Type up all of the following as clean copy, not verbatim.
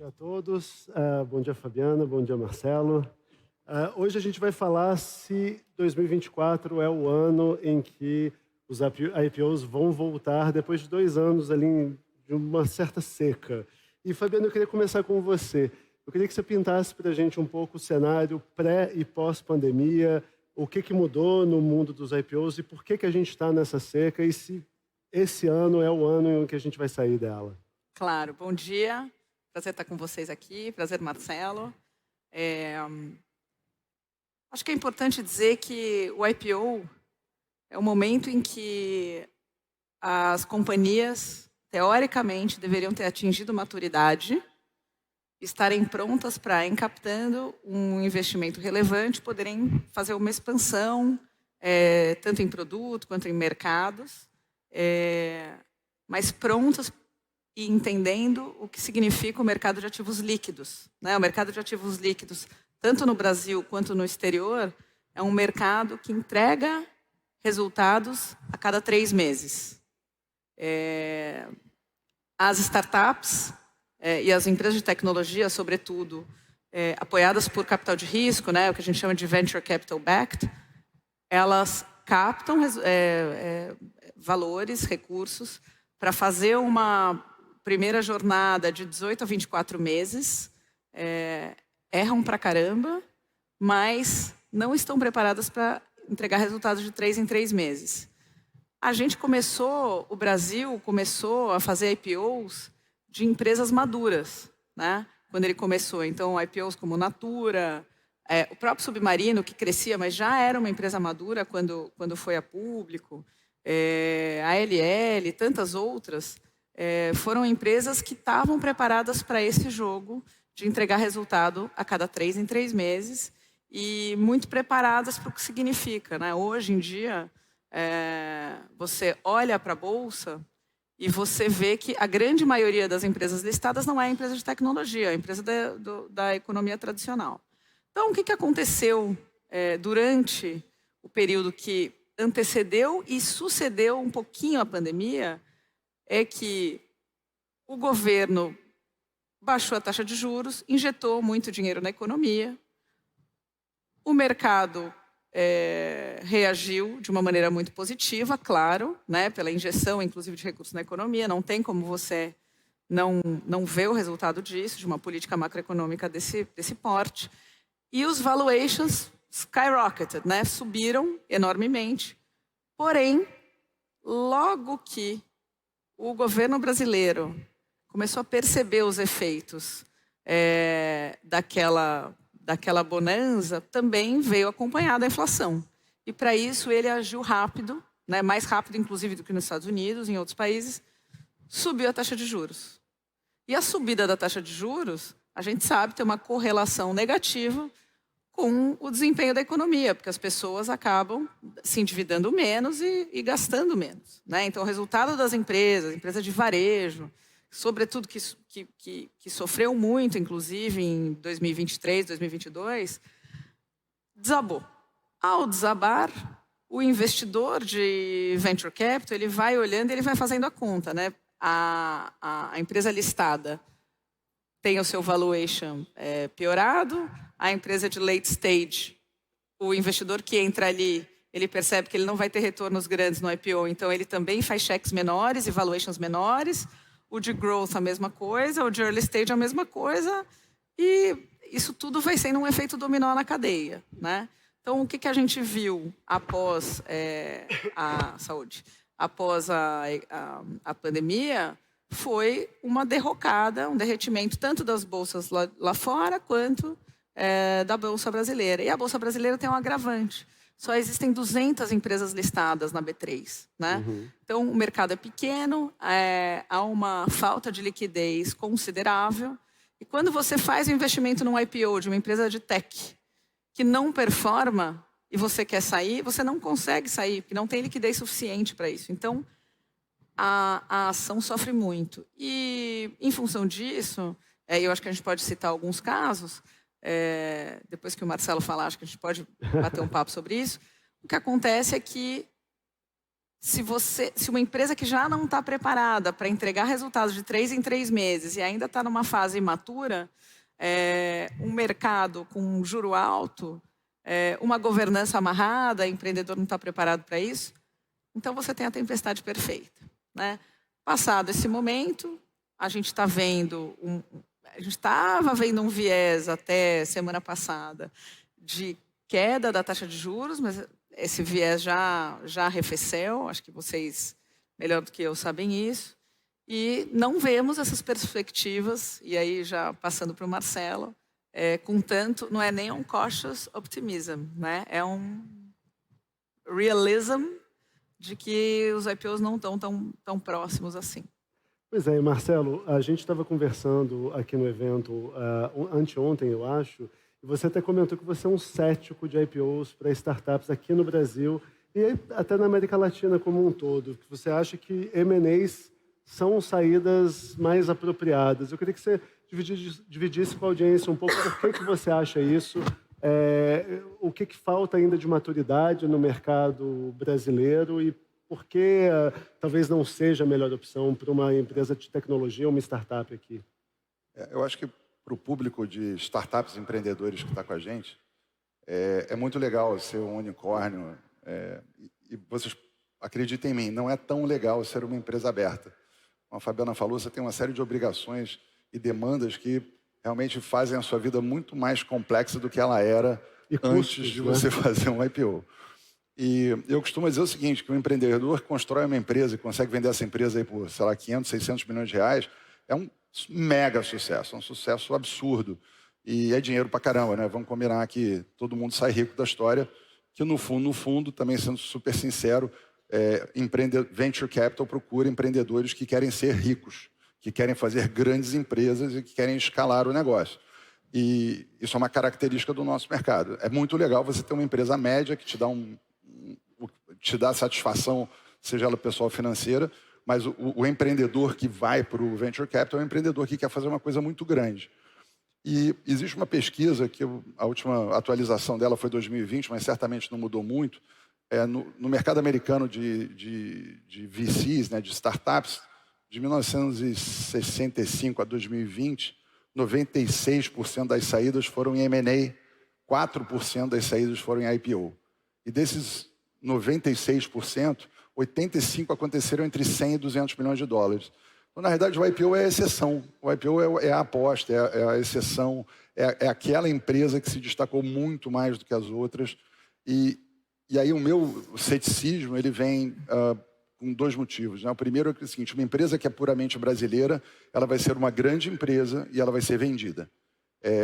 dia a todos. Bom dia, Fabiana. Bom dia, Marcelo. Hoje a gente vai falar se 2024 é o ano em que os IPOs vão voltar depois de 2 anos ali de uma certa seca. E, Fabiana, eu queria começar com você. Eu queria que você pintasse para a gente um pouco o cenário pré e pós-pandemia, o que mudou no mundo dos IPOs e por que a gente está nessa seca e se esse ano é o ano em que a gente vai sair dela. Claro, bom dia. Prazer estar com vocês aqui. Prazer, Marcelo. Acho que é importante dizer que o IPO é o momento em que as companhias, teoricamente, deveriam ter atingido maturidade, estarem prontas para, em captando um investimento relevante, poderem fazer uma expansão, tanto em produto quanto em mercados, mas prontas e entendendo o que significa o mercado de ativos líquidos, né? O mercado de ativos líquidos, tanto no Brasil quanto no exterior, é um mercado que entrega resultados a cada 3 meses. As startups e as empresas de tecnologia, sobretudo, apoiadas por capital de risco, né, o que a gente chama de venture capital backed, elas captam valores, recursos, para fazer uma primeira jornada de 18 a 24 meses, erram pra caramba, mas não estão preparadas para entregar resultados de 3 em 3 meses. O Brasil começou a fazer IPOs de empresas maduras, né? Quando ele começou. Então, IPOs como Natura, o próprio Submarino, que crescia, mas já era uma empresa madura quando foi a público, a LL, tantas outras, foram empresas que estavam preparadas para esse jogo de entregar resultado a cada 3 em 3 meses e muito preparadas para o que significa, né? Hoje em dia, você olha para a Bolsa e você vê que a grande maioria das empresas listadas não é empresa de tecnologia, é empresa da economia tradicional. Então, o que aconteceu durante o período que antecedeu e sucedeu um pouquinho a pandemia é que o governo baixou a taxa de juros, injetou muito dinheiro na economia, o mercado reagiu de uma maneira muito positiva, claro, né, pela injeção, inclusive, de recursos na economia. Não tem como você não ver o resultado disso, de uma política macroeconômica desse porte. E os valuations skyrocketed, né, subiram enormemente. Porém, logo que o governo brasileiro começou a perceber os efeitos daquela bonança, também veio acompanhada a inflação. E, para isso, ele agiu rápido, né, mais rápido, inclusive, do que nos Estados Unidos, em outros países, subiu a taxa de juros. E a subida da taxa de juros, a gente sabe, tem uma correlação negativa com o desempenho da economia, porque as pessoas acabam se endividando menos e gastando menos, né? Então, o resultado das empresas de varejo, sobretudo que sofreu muito, inclusive, em 2023, 2022, desabou. Ao desabar, o investidor de venture capital, ele vai olhando e ele vai fazendo a conta, né? A empresa listada tem o seu valuation piorado, a empresa de late stage, o investidor que entra ali, ele percebe que ele não vai ter retornos grandes no IPO, então ele também faz cheques menores e valuations menores, o de growth a mesma coisa, o de early stage a mesma coisa, e isso tudo vai sendo um efeito dominó na cadeia, né? Então, o que a gente viu após após a pandemia, foi uma derrocada, um derretimento tanto das bolsas lá fora quanto da Bolsa Brasileira. E a Bolsa Brasileira tem um agravante. Só existem 200 empresas listadas na B3, né? Então, o mercado é pequeno, há uma falta de liquidez considerável. E quando você faz um investimento num IPO de uma empresa de tech que não performa e você quer sair, você não consegue sair, porque não tem liquidez suficiente para isso. Então, a ação sofre muito. E, em função disso, eu acho que a gente pode citar alguns casos, depois que o Marcelo falar, acho que a gente pode bater um papo sobre isso. O que acontece é que se uma empresa que já não está preparada para entregar resultados de 3 em 3 meses e ainda está numa fase imatura, um mercado com um juro alto, uma governança amarrada, o empreendedor não está preparado para isso, então você tem a tempestade perfeita, né? Passado esse momento, a gente está vendo a gente estava vendo um viés até semana passada de queda da taxa de juros, mas esse viés já arrefeceu, acho que vocês, melhor do que eu, sabem isso. E não vemos essas perspectivas, e aí já passando para o Marcelo, com tanto, não é nem um cautious optimism, né? É um realism de que os IPOs não estão tão próximos assim. Pois é, Marcelo, a gente estava conversando aqui no evento anteontem, eu acho, e você até comentou que você é um cético de IPOs para startups aqui no Brasil e até na América Latina como um todo, que você acha que M&As são saídas mais apropriadas. Eu queria que você dividisse com a audiência um pouco por que você acha isso, o que falta ainda de maturidade no mercado brasileiro e por que talvez não seja a melhor opção para uma empresa de tecnologia ou uma startup aqui? Eu acho que para o público de startups empreendedores que está com a gente, é muito legal ser um unicórnio. E vocês acreditem em mim, não é tão legal ser uma empresa aberta. Como a Fabiana falou, você tem uma série de obrigações e demandas que realmente fazem a sua vida muito mais complexa do que ela era antes de você fazer um IPO. E eu costumo dizer o seguinte, que o empreendedor constrói uma empresa e consegue vender essa empresa aí por, sei lá, 500, 600 milhões de reais, é um mega sucesso, é um sucesso absurdo. E é dinheiro pra caramba, né? Vamos combinar que todo mundo sai rico da história, que no fundo, também sendo super sincero, Venture Capital procura empreendedores que querem ser ricos, que querem fazer grandes empresas e que querem escalar o negócio. E isso é uma característica do nosso mercado. É muito legal você ter uma empresa média que te dá satisfação, seja ela pessoal ou financeira, mas o empreendedor que vai para o Venture Capital é um empreendedor que quer fazer uma coisa muito grande. E existe uma pesquisa, que a última atualização dela foi 2020, mas certamente não mudou muito, no mercado americano de VCs, né, de startups, de 1965 a 2020, 96% das saídas foram em M&A, 4% das saídas foram em IPO. E desses 96%, 85% aconteceram entre 100 e 200 milhões de dólares. Então, na verdade, o IPO é a exceção. O IPO é a aposta, é a exceção, é aquela empresa que se destacou muito mais do que as outras. E aí o meu ceticismo ele vem com dois motivos, né? O primeiro é o seguinte, uma empresa que é puramente brasileira, ela vai ser uma grande empresa e ela vai ser vendida.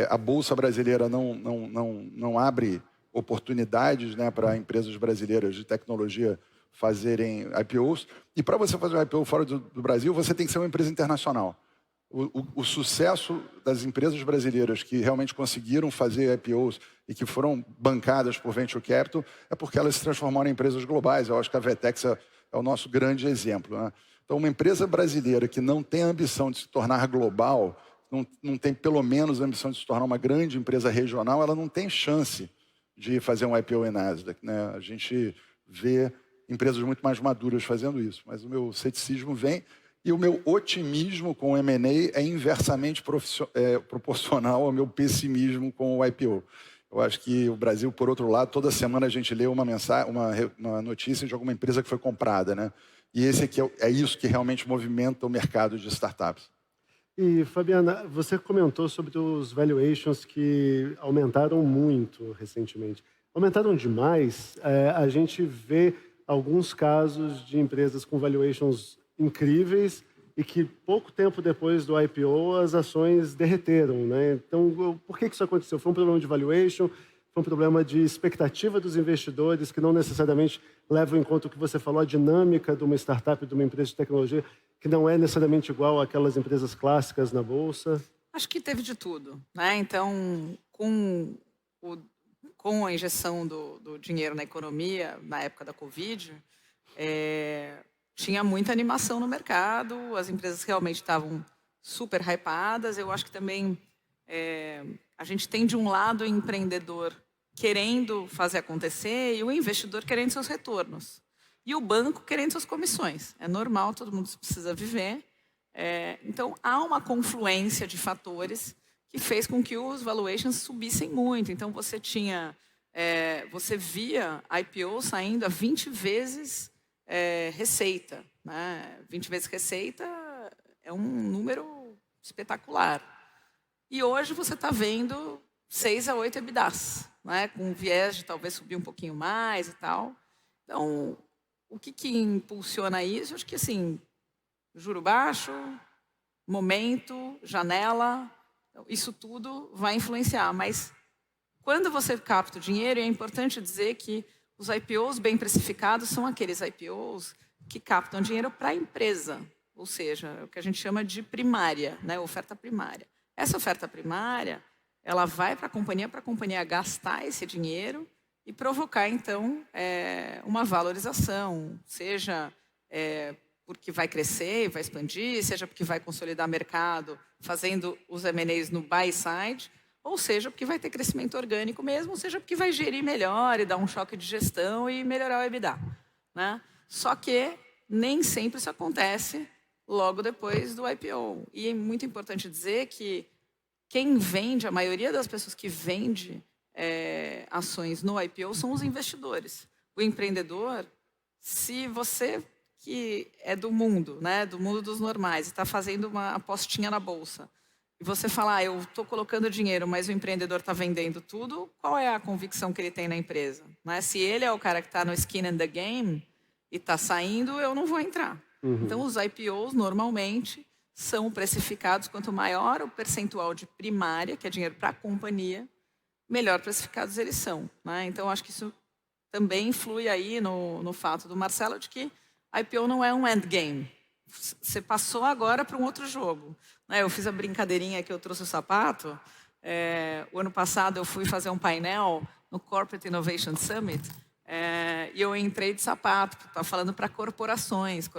A Bolsa Brasileira não abre oportunidades, né, para empresas brasileiras de tecnologia fazerem IPOs. E para você fazer um IPO fora do Brasil, você tem que ser uma empresa internacional. O sucesso das empresas brasileiras que realmente conseguiram fazer IPOs e que foram bancadas por Venture Capital é porque elas se transformaram em empresas globais. Eu acho que a Vetex é o nosso grande exemplo, né? Então, uma empresa brasileira que não tem a ambição de se tornar global, não tem pelo menos a ambição de se tornar uma grande empresa regional, ela não tem chance de fazer um IPO em Nasdaq, né? A gente vê empresas muito mais maduras fazendo isso, mas o meu ceticismo vem e o meu otimismo com o M&A é inversamente proporcional ao meu pessimismo com o IPO. Eu acho que o Brasil, por outro lado, toda semana a gente lê uma notícia de alguma empresa que foi comprada, né? E esse aqui é isso que realmente movimenta o mercado de startups. E, Fabiana, você comentou sobre os valuations que aumentaram muito recentemente. Aumentaram demais. A gente vê alguns casos de empresas com valuations incríveis e que pouco tempo depois do IPO as ações derreteram, né? Então, por que isso aconteceu? Foi um problema de valuation? Foi um problema de expectativa dos investidores que não necessariamente levam em conta o que você falou, a dinâmica de uma startup, de uma empresa de tecnologia, que não é necessariamente igual àquelas empresas clássicas na Bolsa? Acho que teve de tudo, né? Então, com a injeção do dinheiro na economia, na época da Covid, tinha muita animação no mercado, as empresas realmente estavam super hypadas. Eu acho que também a gente tem, de um lado, o empreendedor querendo fazer acontecer e o investidor querendo seus retornos. e o banco querendo suas comissões. É normal, todo mundo precisa viver. Então, há uma confluência de fatores que fez com que os valuations subissem muito. Então, você via IPO saindo a 20 vezes receita. Né? 20 vezes receita é um número espetacular. E hoje você está vendo 6 a 8 EBITDAs, né? Com viés de talvez subir um pouquinho mais e tal. Então, o que impulsiona isso? Eu acho que, assim, juro baixo, momento, janela, isso tudo vai influenciar. Mas, quando você capta o dinheiro, é importante dizer que os IPOs bem precificados são aqueles IPOs que captam dinheiro para a empresa, ou seja, o que a gente chama de primária, né? Oferta primária. Essa oferta primária, ela vai para a companhia gastar esse dinheiro e provocar, então, uma valorização, seja porque vai crescer, vai expandir, seja porque vai consolidar mercado, fazendo os M&As no buy side, ou seja porque vai ter crescimento orgânico mesmo, ou seja porque vai gerir melhor e dar um choque de gestão e melhorar o EBITDA. Né? Só que nem sempre isso acontece logo depois do IPO. E é muito importante dizer que quem vende, a maioria das pessoas que vende ações no IPO são os investidores. O empreendedor, se você que é do mundo, né, do mundo dos normais, está fazendo uma apostinha na bolsa, e você fala, eu estou colocando dinheiro, mas o empreendedor está vendendo tudo, qual é a convicção que ele tem na empresa? Né? Se ele é o cara que está no skin in the game e está saindo, eu não vou entrar. Então, os IPOs, normalmente, são precificados, quanto maior o percentual de primária, que é dinheiro para a companhia, melhor precificados eles são. Né? Então, acho que isso também influi aí no fato do Marcelo de que IPO não é um endgame. Você passou agora para um outro jogo. Né? Eu fiz a brincadeirinha que eu trouxe o sapato. O ano passado eu fui fazer um painel no Corporate Innovation Summit e eu entrei de sapato, estava falando para corporações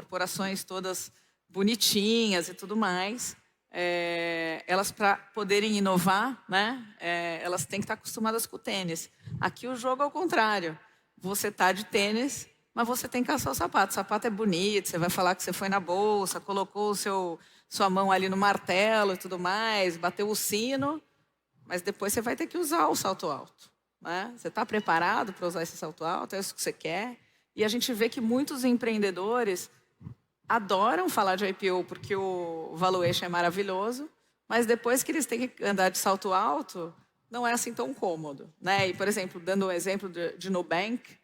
todas bonitinhas e tudo mais. Elas, para poderem inovar, né? Elas têm que estar acostumadas com o tênis. Aqui o jogo é o contrário. Você está de tênis, mas você tem que calçar o sapato. O sapato é bonito, você vai falar que você foi na bolsa, colocou sua mão ali no martelo e tudo mais, bateu o sino, mas depois você vai ter que usar o salto alto. Né? Você está preparado para usar esse salto alto? É isso que você quer? E a gente vê que muitos empreendedores adoram falar de IPO porque o valuation é maravilhoso, mas depois que eles têm que andar de salto alto, não é assim tão cômodo. Né? E, por exemplo, dando um exemplo de Nubank,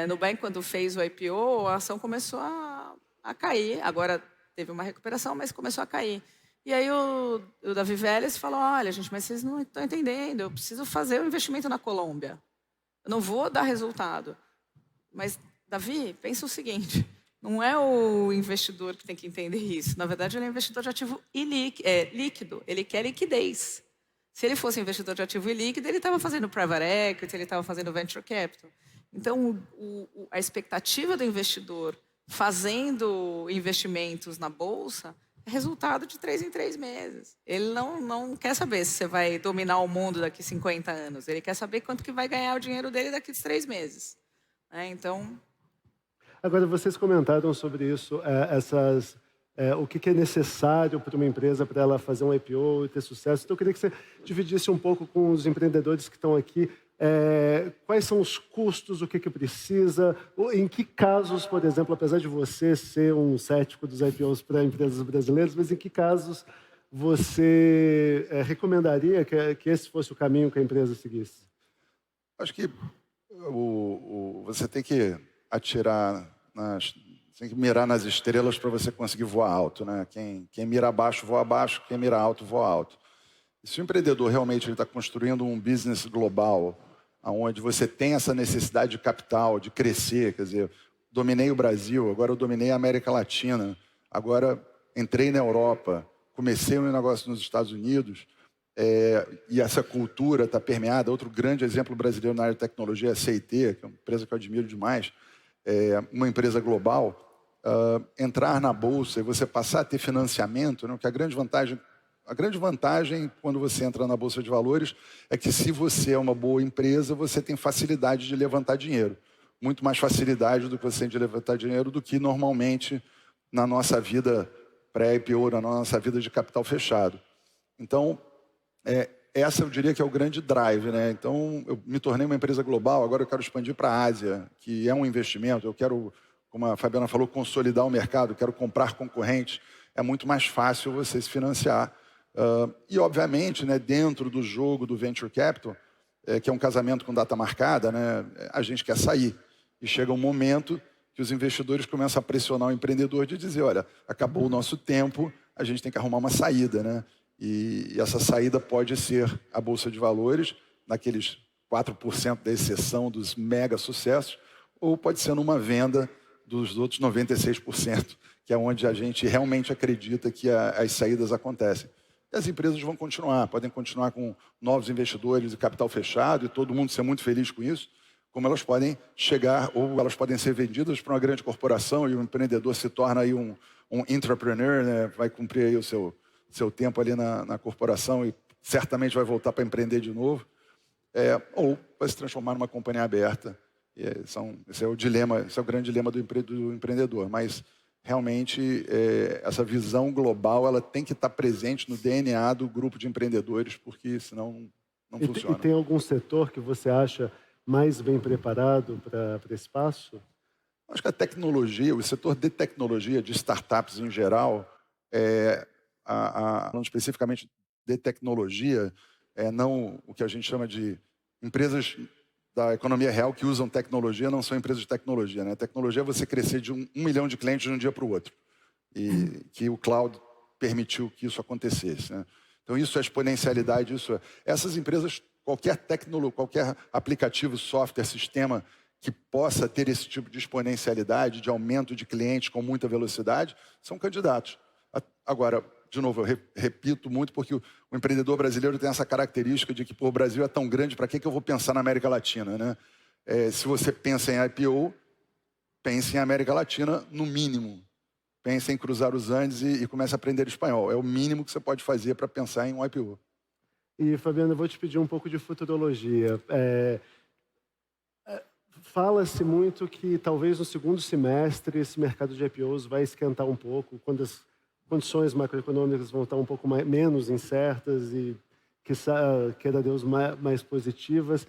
Nubank, quando fez o IPO, a ação começou a cair. Agora teve uma recuperação, mas começou a cair. E aí o Davi Vélez falou, olha, gente, mas vocês não estão entendendo, eu preciso fazer um investimento na Colômbia. Eu não vou dar resultado. Mas, Davi, pensa o seguinte, não é o investidor que tem que entender isso. Na verdade, ele é um investidor de ativo líquido, ele quer liquidez. Se ele fosse investidor de ativo ilíquido, ele estava fazendo private equity, ele estava fazendo venture capital. Então, a expectativa do investidor fazendo investimentos na bolsa é resultado de 3 em 3 meses. Ele não quer saber se você vai dominar o mundo daqui a 50 anos. Ele quer saber quanto que vai ganhar o dinheiro dele daqui a 3 meses. Então... Agora, vocês comentaram sobre isso, o que é necessário para uma empresa para ela fazer um IPO e ter sucesso. Então, eu queria que você dividisse um pouco com os empreendedores que estão aqui. Quais são os custos, o que precisa, em que casos, por exemplo, apesar de você ser um cético dos IPOs para empresas brasileiras, mas em que casos você recomendaria que esse fosse o caminho que a empresa seguisse? Acho que você tem que tem que mirar nas estrelas para você conseguir voar alto. Né? Quem mira baixo, voa baixo, quem mira alto, voa alto. E se o empreendedor realmente está construindo um business global, onde você tem essa necessidade de capital, de crescer, quer dizer, dominei o Brasil, agora eu dominei a América Latina, agora entrei na Europa, comecei um negócio nos Estados Unidos, e essa cultura está permeada. Outro grande exemplo brasileiro na área de tecnologia é a CIT, que é uma empresa que eu admiro demais, uma empresa global. Entrar na bolsa e você passar a ter financiamento, né, que a grande vantagem quando você entra na Bolsa de Valores é que se você é uma boa empresa, você tem facilidade de levantar dinheiro. muito mais facilidade do que você tem de levantar dinheiro do que normalmente na nossa vida pré-IPO, na nossa vida de capital fechado. Então, essa eu diria que é o grande drive, né? Então, eu me tornei uma empresa global, agora eu quero expandir para a Ásia, que é um investimento, eu quero, como a Fabiana falou, consolidar o mercado, quero comprar concorrentes, é muito mais fácil você se financiar. E, obviamente, né, dentro do jogo do Venture Capital, que é um casamento com data marcada, né, a gente quer sair. E chega um momento que os investidores começam a pressionar o empreendedor de dizer, olha, acabou o nosso tempo, a gente tem que arrumar uma saída, né? E essa saída pode ser a Bolsa de Valores, naqueles 4% da exceção dos mega sucessos, ou pode ser numa venda dos outros 96%, que é onde a gente realmente acredita que as saídas acontecem. E as empresas vão continuar, podem continuar com novos investidores e capital fechado, e todo mundo ser muito feliz com isso, como elas podem chegar, ou elas podem ser vendidas para uma grande corporação e o empreendedor se torna aí um entrepreneur, né? Vai cumprir aí o seu tempo ali na corporação e certamente vai voltar para empreender de novo, ou vai se transformar numa companhia aberta. Esse é o dilema, esse é o grande dilema do empreendedor. Mas realmente essa visão global ela tem que estar presente no DNA do grupo de empreendedores, porque senão não funciona. E tem algum setor que você acha mais bem preparado para esse passo? Acho que a tecnologia, o setor de tecnologia, de startups em geral, falando especificamente de tecnologia, não o que a gente chama de empresas da economia real que usam tecnologia, não são empresas de tecnologia, né? Tecnologia é você crescer de 1 milhão de clientes de um dia para o outro. E que o cloud permitiu que isso acontecesse, né? Então isso é exponencialidade, essas empresas, qualquer tecnologia, qualquer aplicativo, software, sistema que possa ter esse tipo de exponencialidade, de aumento de clientes com muita velocidade, são candidatos. Agora, de novo, eu repito muito, porque o empreendedor brasileiro tem essa característica de que, pô, o Brasil é tão grande, para que eu vou pensar na América Latina, né? Se você pensa em IPO, pense em América Latina, no mínimo. Pense em cruzar os Andes e comece a aprender espanhol. É o mínimo que você pode fazer para pensar em um IPO. E, Fabiana, eu vou te pedir um pouco de futurologia. Fala-se muito que talvez no segundo semestre esse mercado de IPOs vai esquentar um pouco, quando as condições macroeconômicas vão estar um pouco menos incertas e, queira Deus, mais positivas.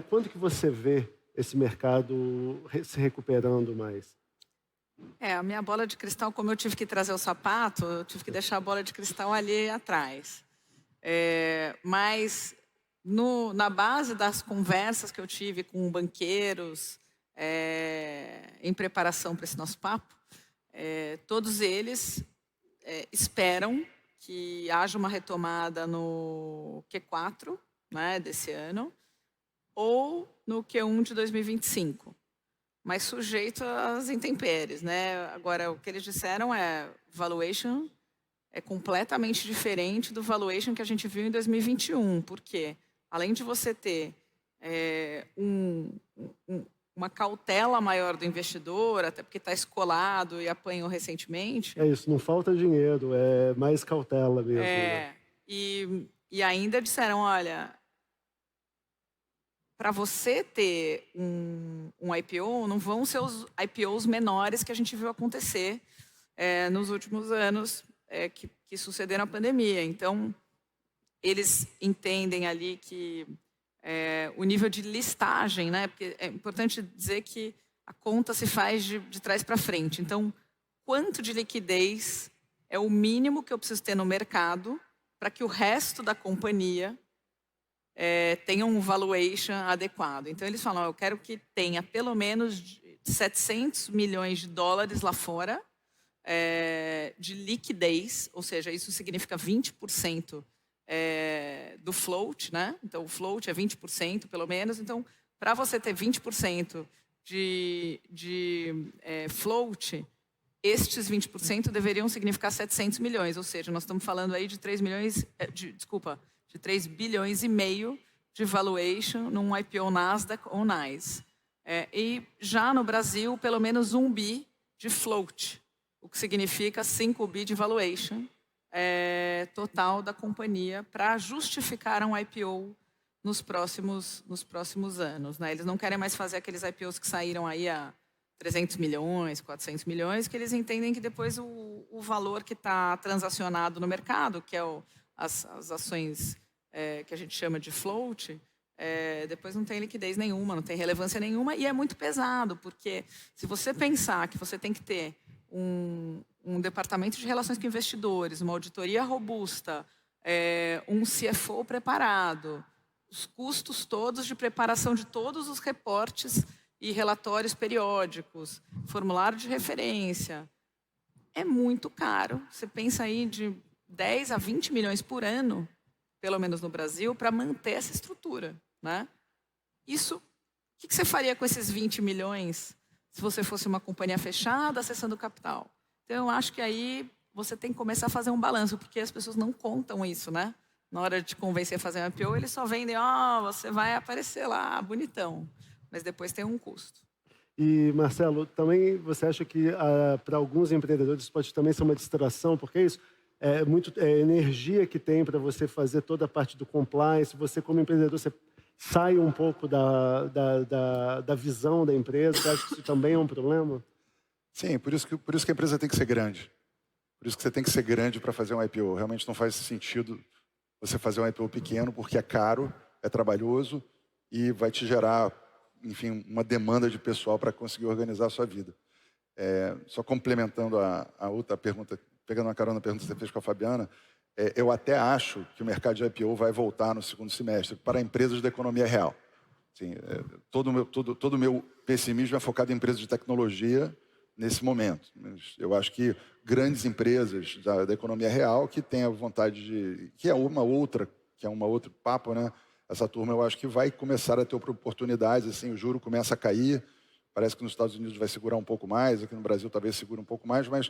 Quando que você vê esse mercado se recuperando mais? A minha bola de cristal, como eu tive que trazer o sapato, eu tive que deixar a bola de cristal ali atrás. Mas na base das conversas que eu tive com banqueiros em preparação para esse nosso papo, todos eles esperam que haja uma retomada no Q4, né, desse ano, ou no Q1 de 2025. Mas sujeito às intempéries, né? Agora, o que eles disseram valuation é completamente diferente do valuation que a gente viu em 2021. Por quê? Além de você ter uma cautela maior do investidor, até porque está escolado e apanhou recentemente. É isso, não falta dinheiro, é mais cautela mesmo. Né? E ainda disseram, olha, para você ter um IPO, não vão ser os IPOs menores que a gente viu acontecer nos últimos anos que sucederam a pandemia. Então, eles entendem ali que o nível de listagem, né? Porque é importante dizer que a conta se faz de trás para frente. Então, quanto de liquidez é o mínimo que eu preciso ter no mercado para que o resto da companhia tenha um valuation adequado. Então, eles falam, eu quero que tenha pelo menos 700 milhões de dólares lá fora de liquidez, ou seja, isso significa 20% do float, né? Então, o float é 20%, pelo menos. Então, para você ter 20% de float, estes 20% deveriam significar 700 milhões, ou seja, nós estamos falando aí de 3 bilhões e meio de valuation num IPO Nasdaq ou NYSE. E já no Brasil, pelo menos 1 bi de float, o que significa 5 bi de valuation total da companhia para justificar um IPO nos próximos anos, né? Eles não querem mais fazer aqueles IPOs que saíram aí a 300 milhões, 400 milhões, que eles entendem que depois o valor que está transacionado no mercado, que é as ações que a gente chama de float, depois não tem liquidez nenhuma, não tem relevância nenhuma, e é muito pesado, porque se você pensar que você tem que ter um departamento de relações com investidores, uma auditoria robusta, um CFO preparado, os custos todos de preparação de todos os reportes e relatórios periódicos, formulário de referência, é muito caro. Você pensa aí de 10 a 20 milhões por ano, pelo menos no Brasil, para manter essa estrutura, né? Isso, o que você faria com esses 20 milhões se você fosse uma companhia fechada, acessando capital? Então, eu acho que aí você tem que começar a fazer um balanço, porque as pessoas não contam isso, né? Na hora de te convencer a fazer um IPO, eles só vendem, você vai aparecer lá, bonitão. Mas depois tem um custo. E, Marcelo, também você acha que para alguns empreendedores pode também ser uma distração, porque é isso, energia que tem para você fazer toda a parte do compliance, você como empreendedor, você sai um pouco da visão da empresa, você acha que isso também é um problema? Sim, por isso que a empresa tem que ser grande. Por isso que você tem que ser grande para fazer um IPO. Realmente não faz sentido você fazer um IPO pequeno, porque é caro, é trabalhoso e vai te gerar, enfim, uma demanda de pessoal para conseguir organizar a sua vida. Só complementando a outra pergunta, pegando uma carona na pergunta que você fez com a Fabiana, eu até acho que o mercado de IPO vai voltar no segundo semestre para empresas da economia real. Assim, todo o meu pessimismo é focado em empresas de tecnologia nesse momento. Eu acho que grandes empresas da economia real que têm a vontade de... que é um outro papo, né? Essa turma eu acho que vai começar a ter oportunidades, assim, o juro começa a cair, parece que nos Estados Unidos vai segurar um pouco mais, aqui no Brasil talvez segure um pouco mais, mas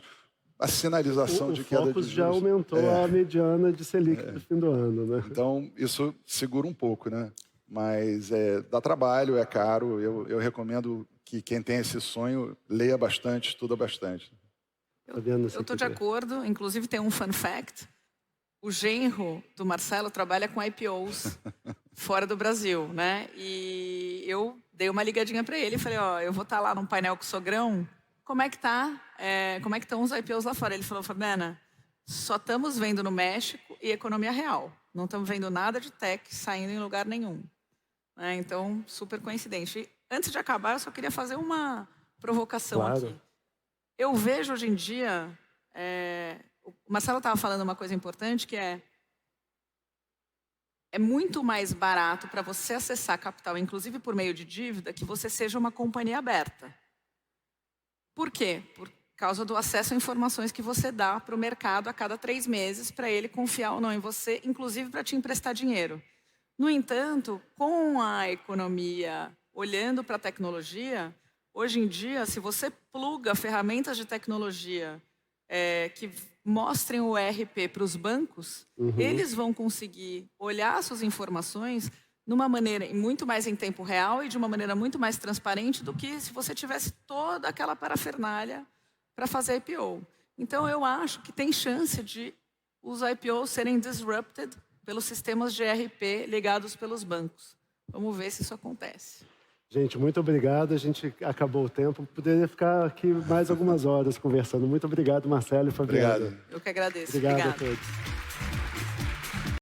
a sinalização de queda de juros... O Focus já aumentou a mediana de Selic para o fim do ano, né? Então, isso segura um pouco, né? Mas dá trabalho, é caro, eu recomendo que quem tem esse sonho leia bastante, estuda bastante. Eu estou de acordo, inclusive tem um fun fact, o genro do Marcelo trabalha com IPOs fora do Brasil, né? E eu dei uma ligadinha para ele e falei, eu vou estar lá num painel com o sogrão, como é que tá? Como é que estão os IPOs lá fora? Ele falou, Fabiana, só estamos vendo no México e economia real. Não estamos vendo nada de tech saindo em lugar nenhum. Então, super coincidente. E, antes de acabar, eu só queria fazer uma provocação aqui. Eu vejo hoje em dia... o Marcelo estava falando uma coisa importante, que é muito mais barato para você acessar capital, inclusive por meio de dívida, que você seja uma companhia aberta. Por quê? Por causa do acesso a informações que você dá para o mercado a cada 3 meses, para ele confiar ou não em você, inclusive para te emprestar dinheiro. No entanto, com a economia olhando para a tecnologia, hoje em dia, se você pluga ferramentas de tecnologia que mostrem o ERP para os bancos, eles vão conseguir olhar suas informações de uma maneira muito mais em tempo real e de uma maneira muito mais transparente do que se você tivesse toda aquela parafernália para fazer IPO. Então, eu acho que tem chance de os IPOs serem disrupted pelos sistemas de ERP ligados pelos bancos. Vamos ver se isso acontece. Gente, muito obrigado. A gente acabou o tempo. Poderia ficar aqui mais algumas horas conversando. Muito obrigado, Marcelo e Fabiana. Obrigado. Eu que agradeço. Obrigado Obrigada. a todos.